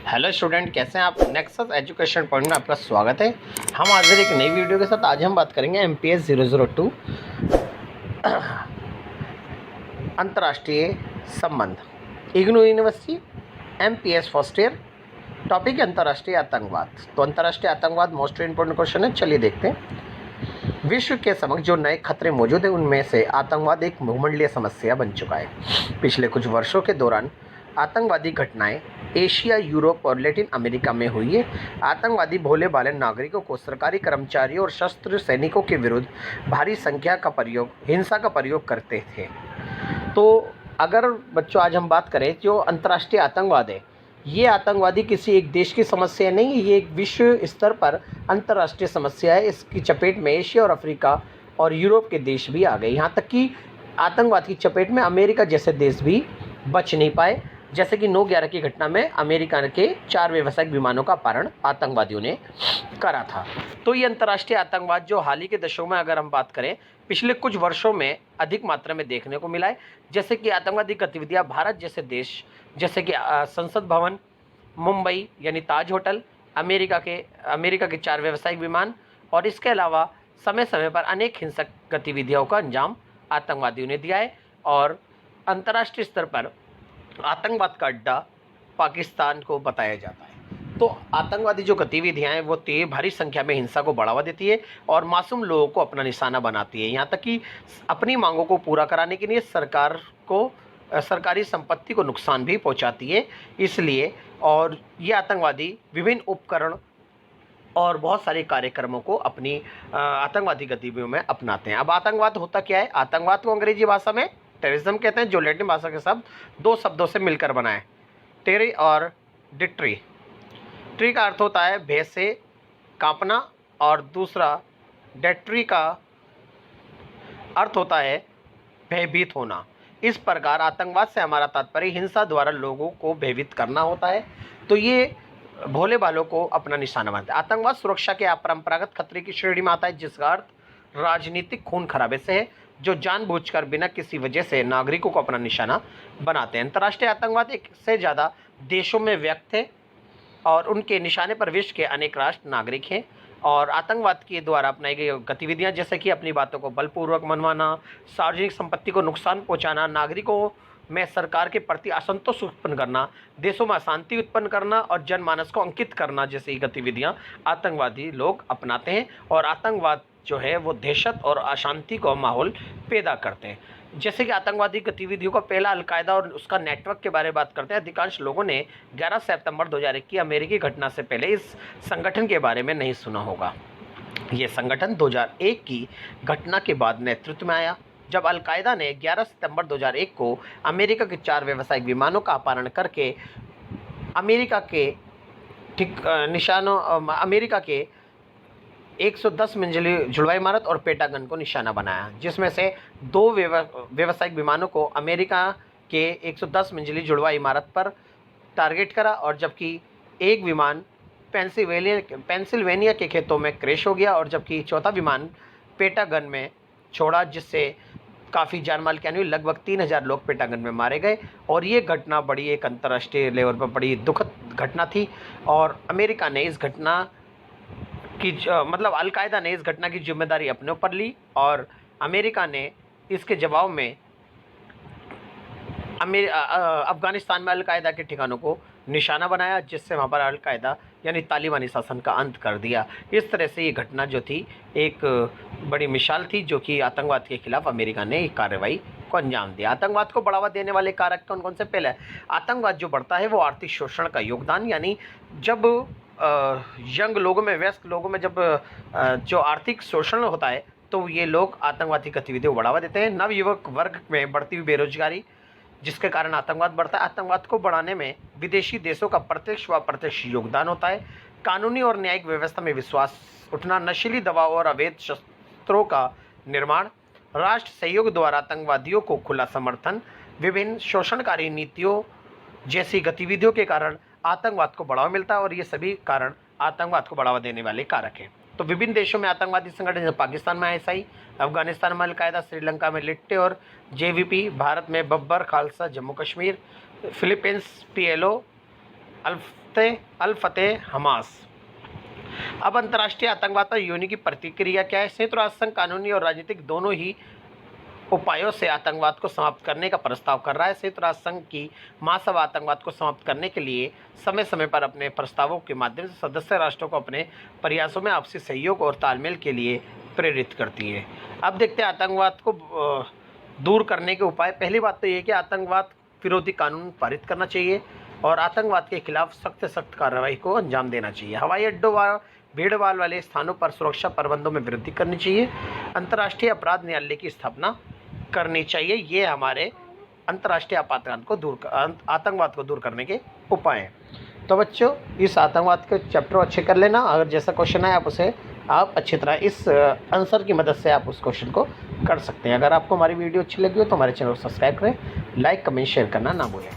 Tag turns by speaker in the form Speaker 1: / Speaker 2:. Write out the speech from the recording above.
Speaker 1: Hello student, कैसे हैं आप। नेक्सस एजुकेशन पॉइंट में आपका स्वागत है। हम आज एक नई वीडियो के साथ आज हम बात करेंगे MPS 002 अंतर्राष्ट्रीय संबंध IGNOU university MPS first year. Topic है अंतर्राष्ट्रीय आतंकवाद। तो अंतर्राष्ट्रीय आतंकवाद मोस्ट इंपोर्टेंट क्वेश्चन है, चलिए देखते हैं। विश्व के समक्ष जो नए खतरे मौजूद हैं उनमें से आतंकवाद एक बहुमंडलीय समस्या बन चुका है। पिछले कुछ वर्षों के दौरान आतंकवादी घटनाएं एशिया, यूरोप और लैटिन अमेरिका में हुई है। आतंकवादी भोले भाले नागरिकों को, सरकारी कर्मचारियों और सशस्त्र सैनिकों के विरुद्ध भारी संख्या का प्रयोग, हिंसा का प्रयोग करते थे। तो अगर बच्चों आज हम बात करें जो अंतर्राष्ट्रीय आतंकवाद है, ये आतंकवादी किसी एक देश की समस्या नहीं है, ये एक विश्व स्तर पर अंतर्राष्ट्रीय समस्या है। इसकी चपेट में एशिया और अफ्रीका और यूरोप के देश भी आ गए। यहाँ तक कि आतंकवाद की चपेट में अमेरिका जैसे देश भी बच नहीं पाए। जैसे कि 9/11 की घटना में अमेरिका के 4 व्यावसायिक विमानों का अपहरण आतंकवादियों ने करा था। तो ये अंतर्राष्ट्रीय आतंकवाद जो हाल ही के दशकों में अगर हम बात करें, पिछले कुछ वर्षों में अधिक मात्रा में देखने को मिला है। जैसे कि आतंकवादी गतिविधियां भारत जैसे देश, जैसे कि संसद भवन, मुंबई यानी ताज होटल, अमेरिका के 4 व्यावसायिक विमान और इसके अलावा समय समय पर अनेक हिंसक गतिविधियों का अंजाम आतंकवादियों ने दिया है। और अंतर्राष्ट्रीय स्तर पर आतंकवाद का अड्डा पाकिस्तान को बताया जाता है। तो आतंकवादी जो गतिविधियां हैं वो भारी संख्या में हिंसा को बढ़ावा देती है और मासूम लोगों को अपना निशाना बनाती है। यहाँ तक कि अपनी मांगों को पूरा कराने के लिए सरकारी संपत्ति को नुकसान भी पहुंचाती है। इसलिए और ये आतंकवादी विभिन्न उपकरण और बहुत सारे कार्यक्रमों को अपनी आतंकवादी गतिविधियों में अपनाते हैं। अब आतंकवाद होता क्या है? आतंकवाद को अंग्रेजी भाषा में टेररिज्म कहते हैं, जो लैटिन भाषा के शब्द 2 शब्दों से मिलकर बना है, टेरी और डिट्री। ट्री का अर्थ होता है भय से कांपना और दूसरा डेट्री का अर्थ होता है भयभीत होना। इस प्रकार आतंकवाद से हमारा तात्पर्य हिंसा द्वारा लोगों को भयभीत करना होता है। तो ये भोले भालों को अपना निशाना बनाता है। आतंकवाद सुरक्षा के अपरंपरागत खतरे की श्रेणी में आता है, जिसका अर्थ राजनीतिक खून खराबे से है, जो जानबूझकर बिना किसी वजह से नागरिकों को अपना निशाना बनाते हैं। अंतर्राष्ट्रीय आतंकवाद एक से ज़्यादा देशों में व्यक्त है और उनके निशाने पर विश्व के अनेक राष्ट्र नागरिक हैं। और आतंकवाद के द्वारा अपनाई गई गतिविधियां जैसे कि अपनी बातों को बलपूर्वक मनवाना, सार्वजनिक संपत्ति को नुकसान पहुंचाना, नागरिकों में सरकार के प्रति असंतोष उत्पन्न करना, देशों में अशांति उत्पन्न करना और जनमानस को अंकित करना जैसी गतिविधियां आतंकवादी लोग अपनाते हैं। और आतंकवाद जो है वो दहशत और अशांति का माहौल पैदा करते हैं। जैसे कि आतंकवादी गतिविधियों का पहला अलकायदा और उसका नेटवर्क के बारे में बात करते हैं। अधिकांश लोगों ने 11 सितंबर 2001 की अमेरिकी घटना से पहले इस संगठन के बारे में नहीं सुना होगा। ये संगठन 2001 की घटना के बाद नेतृत्व में आया, जब अलकायदा ने 11 सितंबर 2001 को अमेरिका के 4 व्यावसायिक विमानों का अपहरण करके अमेरिका के 110 मंजिली जुड़वा इमारत और पेंटागन को निशाना बनाया, जिसमें से 2 व्यावसायिक विमानों को अमेरिका के 110 मंजिली जुड़वा इमारत पर टारगेट करा और जबकि एक विमान पेंसिल्वेनिया के खेतों में क्रैश हो गया और जबकि चौथा विमान पेंटागन में छोड़ा, जिससे काफ़ी जानमाल की हानि हुई। लगभग 3000 लोग पेंटागन में मारे गए और ये घटना बड़ी एक अंतर्राष्ट्रीय लेवल पर बड़ी दुखद घटना थी। और अमेरिका ने इस घटना की अलकायदा ने इस घटना की जिम्मेदारी अपने ऊपर ली और अमेरिका ने इसके जवाब में अफगानिस्तान में अलकायदा के ठिकानों को निशाना बनाया, जिससे वहाँ पर अलकायदा यानी तालिबानी शासन का अंत कर दिया। इस तरह से ये घटना जो थी एक बड़ी मिसाल थी, जो कि आतंकवाद के खिलाफ अमेरिका ने एक कार्रवाई को अंजाम दिया। आतंकवाद को बढ़ावा देने वाले कारक कौन कौन से? पहले आतंकवाद जो बढ़ता है वो आर्थिक शोषण का योगदान, यानी जब यंग लोगों में, वयस्क लोगों में जब जो आर्थिक शोषण होता है तो ये लोग आतंकवादी गतिविधियों को बढ़ावा देते हैं। नवयुवक वर्ग में बढ़ती हुई बेरोजगारी, जिसके कारण आतंकवाद बढ़ता है। आतंकवाद को बढ़ाने में विदेशी देशों का प्रत्यक्ष व अप्रत्यक्ष योगदान होता है। कानूनी और न्यायिक व्यवस्था में विश्वास उठना, नशीली दवा और अवैध शस्त्रों का निर्माण, राष्ट्र सहयोग द्वारा आतंकवादियों को खुला समर्थन, विभिन्न शोषणकारी नीतियों जैसी गतिविधियों के कारण आतंकवाद को बढ़ावा मिलता है। और ये सभी कारण आतंकवाद को बढ़ावा देने वाले कारक हैं। तो विभिन्न देशों में आतंकवादी संगठन जैसे पाकिस्तान में ISI, अफगानिस्तान में अलकायदा, श्रीलंका में लिट्टे और JVP, भारत में बब्बर खालसा जम्मू कश्मीर, फिलीपींस PLO, अल फतेह हमास। अब अंतर्राष्ट्रीय आतंकवाद पर यूएन की प्रतिक्रिया क्या है? संयुक्त राष्ट्र संघ कानूनी और राजनीतिक दोनों ही उपायों से आतंकवाद को समाप्त करने का प्रस्ताव कर रहा है। संयुक्त राष्ट्र संघ की महासभा आतंकवाद को समाप्त करने के लिए समय समय पर अपने प्रस्तावों के माध्यम से सदस्य राष्ट्रों को अपने प्रयासों में आपसी सहयोग और तालमेल के लिए प्रेरित करती है। अब देखते हैं आतंकवाद को दूर करने के उपाय। पहली बात तो ये कि आतंकवाद विरोधी कानून पारित करना चाहिए और आतंकवाद के खिलाफ सख्त से सख्त कार्रवाई को अंजाम देना चाहिए। हवाई अड्डों व भीड़ भाड़ वाले स्थानों पर सुरक्षा प्रबंधों में वृद्धि करनी चाहिए। अंतर्राष्ट्रीय अपराध न्यायालय की स्थापना करनी चाहिए। ये हमारे अंतर्राष्ट्रीय आतंकवाद को दूर करने के उपाय हैं। तो बच्चों, इस आतंकवाद के चैप्टर अच्छे कर लेना। अगर जैसा क्वेश्चन है आप अच्छी तरह इस आंसर की मदद से आप उस क्वेश्चन को कर सकते हैं। अगर आपको हमारी वीडियो अच्छी लगी हो तो हमारे चैनल को सब्सक्राइब करें, लाइक कमेंट शेयर करना ना भूलें।